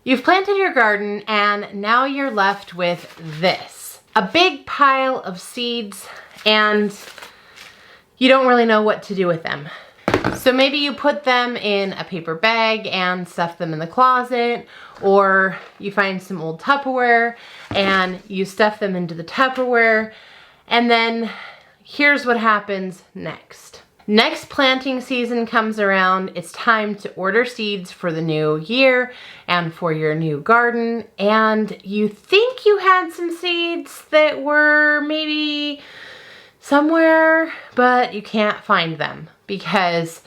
You've planted your garden and now you're left with this. A big pile of seeds and you don't really know what to do with them. So maybe you put them in a paper bag and stuff them in the closet, or you find some old Tupperware and you stuff them into the Tupperware, and then here's what happens next. Next planting season comes around, it's time to order seeds for the new year and for your new garden, and you think you had some seeds that were maybe somewhere, but you can't find them because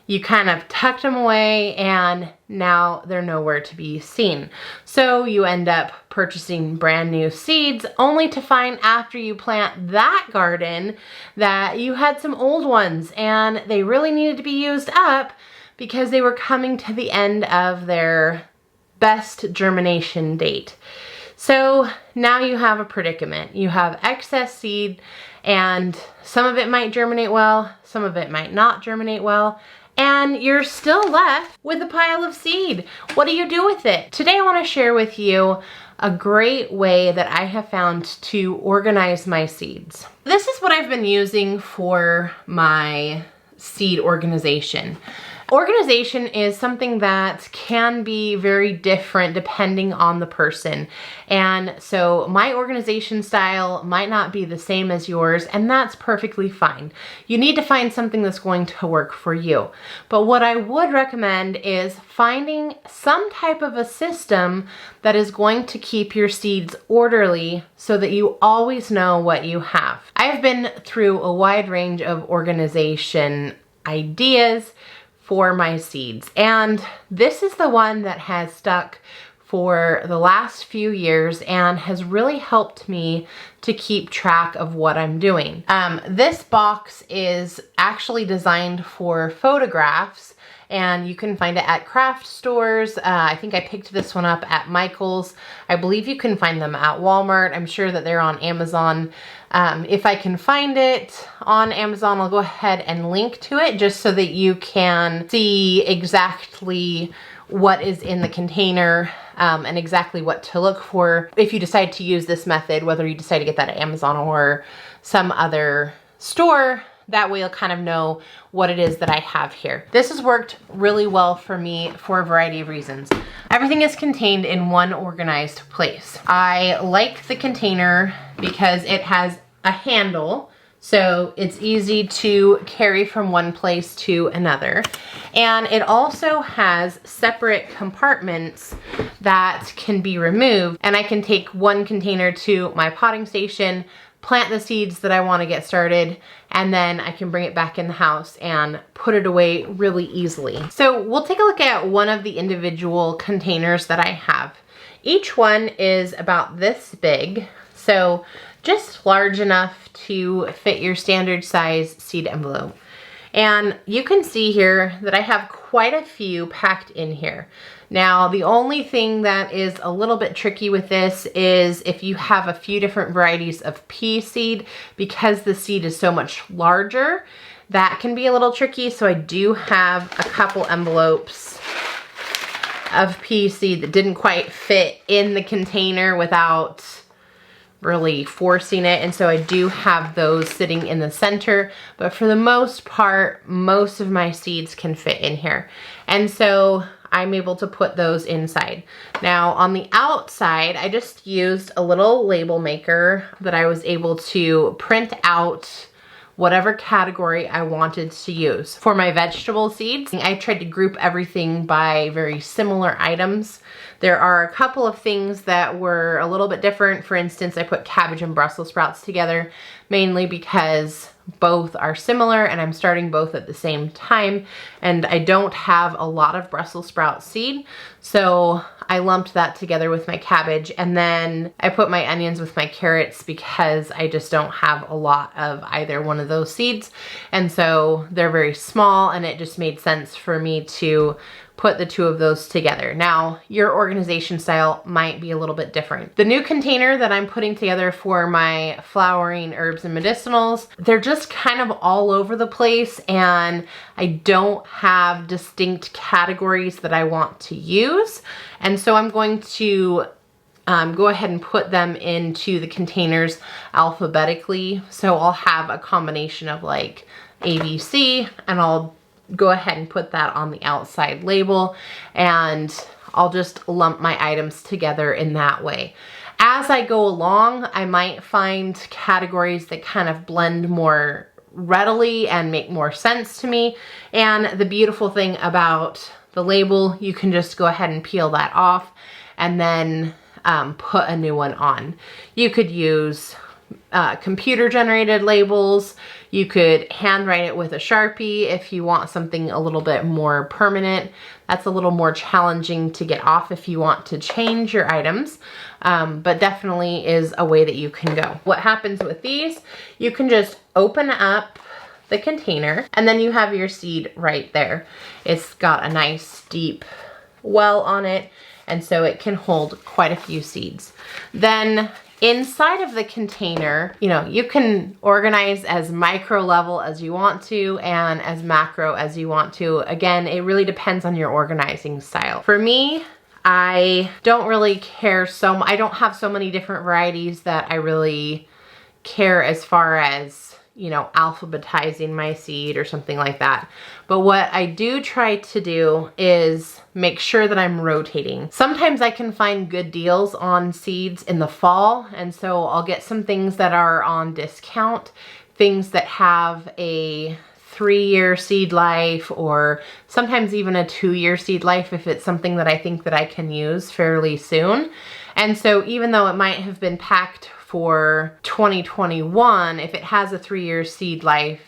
you kind of tucked them away and now they're nowhere to be seen. So you end up purchasing brand new seeds only to find after you plant that garden that you had some old ones and they really needed to be used up because they were coming to the end of their best germination date. So now you have a predicament. You have excess seed and some of it might germinate well, some of it might not germinate well, and you're still left with a pile of seed. What do you do with it? Today I want to share with you a great way that I have found to organize my seeds. This is what I've been using for my seed organization. Organization is something that can be very different depending on the person. And so my organization style might not be the same as yours, and that's perfectly fine. You need to find something that's going to work for you. But what I would recommend is finding some type of a system that is going to keep your seeds orderly so that you always know what you have. I've been through a wide range of organization ideas for my seeds, and this is the one that has stuck for the last few years and has really helped me to keep track of what I'm doing. This box is actually designed for photographs, and you can find it at craft stores. I think I picked this one up at Michael's. I believe you can find them at Walmart. I'm sure that they're on Amazon. If I can find it on Amazon, I'll go ahead and link to it just so that you can see exactly what is in the container and exactly what to look for if you decide to use this method, whether you decide to get that at Amazon or some other store. That way you'll kind of know what it is that I have here. This has worked really well for me for a variety of reasons. Everything is contained in one organized place. I like the container because it has a handle, so it's easy to carry from one place to another. And it also has separate compartments that can be removed, and I can take one container to my potting station, plant the seeds that I want to get started, and then I can bring it back in the house and put it away really easily. So we'll take a look at one of the individual containers that I have. Each one is about this big, so just large enough to fit your standard size seed envelope. And you can see here that I have quite a few packed in here. Now, the only thing that is a little bit tricky with this is if you have a few different varieties of pea seed, because the seed is so much larger, that can be a little tricky. So I do have a couple envelopes of pea seed that didn't quite fit in the container without really forcing it, and so I do have those sitting in the center, but for the most part, most of my seeds can fit in here, and so I'm able to put those inside. Now on the outside, I just used a little label maker that I was able to print out whatever category I wanted to use. For my vegetable seeds, I tried to group everything by very similar items. There are a couple of things that were a little bit different. For instance, I put cabbage and Brussels sprouts together, mainly because both are similar and I'm starting both at the same time, and I don't have a lot of Brussels sprout seed, so I lumped that together with my cabbage, and then I put my onions with my carrots because I just don't have a lot of either one of those seeds, and so they're very small, and it just made sense for me to put the two of those together. Now, your organization style might be a little bit different. The new container that I'm putting together for my flowering herbs and medicinals, they're just kind of all over the place, and I don't have distinct categories that I want to use. And so I'm going to go ahead and put them into the containers alphabetically. So I'll have a combination of like ABC, and I'll go ahead and put that on the outside label, and I'll just lump my items together in that way. As I go along, I might find categories that kind of blend more readily and make more sense to me. And the beautiful thing about the label, you can just go ahead and peel that off and then put a new one on. You could use computer generated labels. You could handwrite it with a Sharpie if you want something a little bit more permanent. That's a little more challenging to get off if you want to change your items, but definitely is a way that you can go. What happens with these, you can just open up the container and then you have your seed right there. It's got a nice deep well on it, and so it can hold quite a few seeds. Then inside of the container, you know, you can organize as micro level as you want to and as macro as you want to. Again, it really depends on your organizing style. For me, I don't really care I don't have so many different varieties that I really care as far as, you know, alphabetizing my seed or something like that. But what I do try to do is make sure that I'm rotating. Sometimes I can find good deals on seeds in the fall, and so I'll get some things that are on discount, things that have a 3-year seed life, or sometimes even a 2-year seed life if it's something that I think that I can use fairly soon. And so even though it might have been packed for 2021, if it has a 3-year seed life,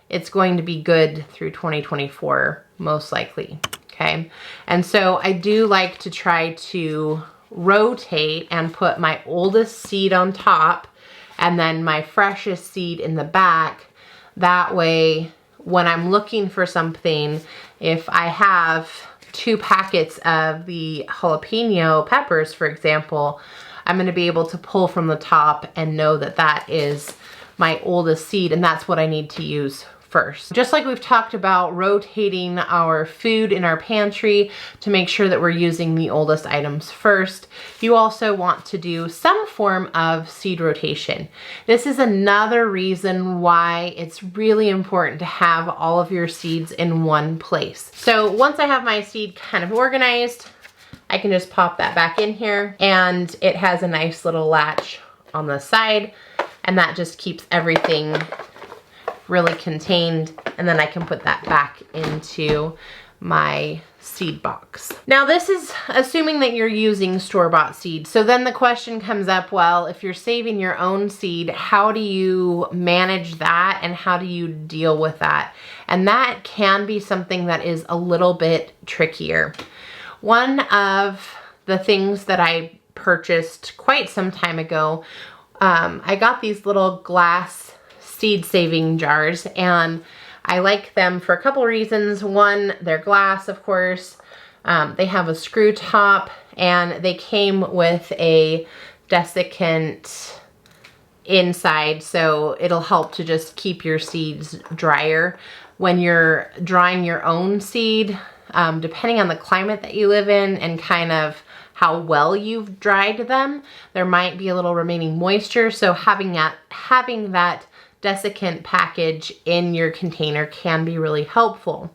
it's going to be good through 2024, most likely, okay? And so I do like to try to rotate and put my oldest seed on top and then my freshest seed in the back. That way, when I'm looking for something, if I have 2 packets of the jalapeno peppers, for example, I'm going to be able to pull from the top and know that that is my oldest seed, and that's what I need to use first. Just like we've talked about rotating our food in our pantry to make sure that we're using the oldest items first, you also want to do some form of seed rotation. This is another reason why it's really important to have all of your seeds in one place. So once I have my seed kind of organized, I can just pop that back in here, and it has a nice little latch on the side, and that just keeps everything really contained, and then I can put that back into my seed box. Now this is assuming that you're using store-bought seed. So then the question comes up, well, if you're saving your own seed, how do you manage that and how do you deal with that? And that can be something that is a little bit trickier. One of the things that I purchased quite some time ago, I got these little glass seed saving jars, and I like them for a couple reasons. One, they're glass, of course. They have a screw top, and they came with a desiccant inside, so it'll help to just keep your seeds drier. When you're drying your own seed, depending on the climate that you live in and kind of how well you've dried them, there might be a little remaining moisture, so having that desiccant package in your container can be really helpful.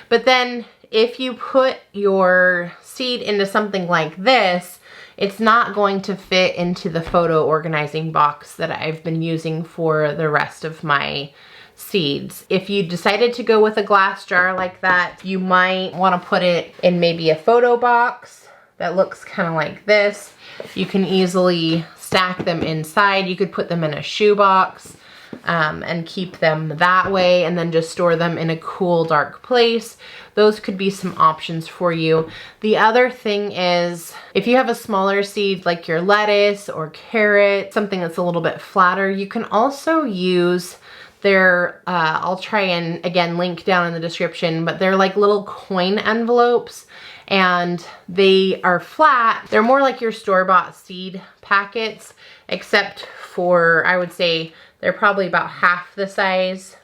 But then if you put your seed into something like this, it's not going to fit into the photo organizing box that I've been using for the rest of my seeds. If you decided to go with a glass jar like that, you might want to put it in maybe a photo box that looks kind of like this. You can easily stack them inside. You could put them in a shoe box and keep them that way, and then just store them in a cool, dark place. Those could be some options for you. The other thing is, if you have a smaller seed like your lettuce or carrot, something that's a little bit flatter, you can also use their, I'll try and again link down in the description, but they're like little coin envelopes. and they are flat. They're more like your store-bought seed packets, except for, I would say, they're probably about half the size.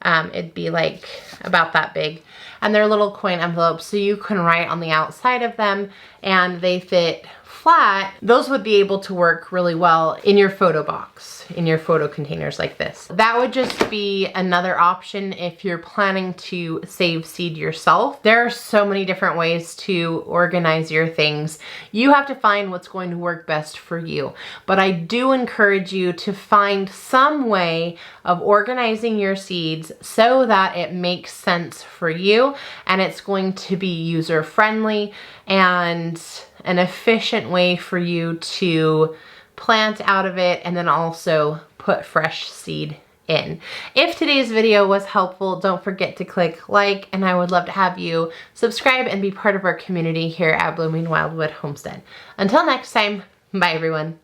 It'd be like about that big. And they're little coin envelopes, so you can write on the outside of them, and they fit flat. Those would be able to work really well in your photo box, in your photo containers like this. That would just be another option if you're planning to save seed yourself. There are so many different ways to organize your things. You have to find what's going to work best for you. But I do encourage you to find some way of organizing your seeds so that it makes sense for you and it's going to be user-friendly and an efficient way for you to plant out of it and then also put fresh seed in. If today's video was helpful, don't forget to click like, and I would love to have you subscribe and be part of our community here at Blooming Wildwood Homestead. Until next time, bye everyone.